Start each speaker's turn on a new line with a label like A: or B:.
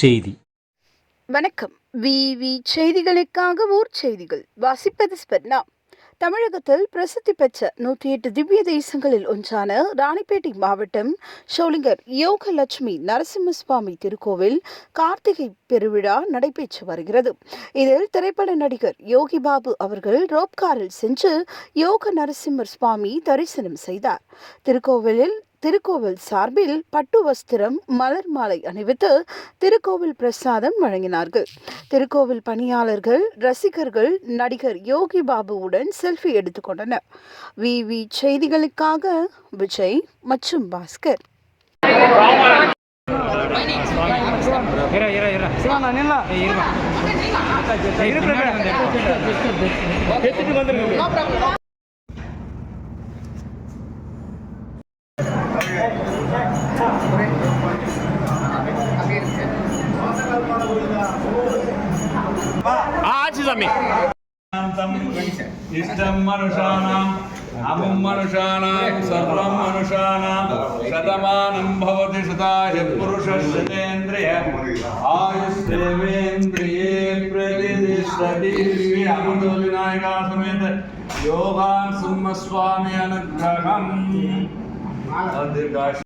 A: செய்தி.
B: வணக்கம். விவி செய்திகளுக்காக ஊர் செய்திகள் வாசிப்பது ஸ்பெர்னா. தமிழகத்தில் பிரசித்தி பெற்ற 108 திவ்ய தேசங்களில் ஒன்றான ராணிப்பேட்டை மாவட்டம் ஷோலிங்கர் யோகலட்சுமி நரசிம்ம சுவாமி திருக்கோவில் கார்த்திகை பெருவிழா நடைபெற்று வருகிறது. இதில் திரைப்பட நடிகர் யோகி பாபு அவர்கள் ரோப்காரில் சென்று யோக நரசிம்மர் சுவாமி தரிசனம் செய்தார். திருக்கோவில் சார்பில் பட்டு வஸ்திரம், மலர் மாலை அணிவித்து திருக்கோவில் பிரசாதம் வழங்கினார்கள். திருக்கோவில் பணியாளர்கள், ரசிகர்கள் நடிகர் யோகி பாபுவுடன் செல்ஃபி எடுத்துக்கொண்டனர். விவி செய்திகளுக்காக விஜய் மற்றும் பாஸ்கர்.
C: इष्टं मनुष्याणाम् अमुं मनुष्याणां सर्वं मनुष्याणां शतमानं भवति शताय पुरुषस्येन्द्रिय आयुष्येवेन्द्रिये प्रतिष्ठति अमृतविनायका समेत योगान् सिंहस्वामी अनुग्रहम्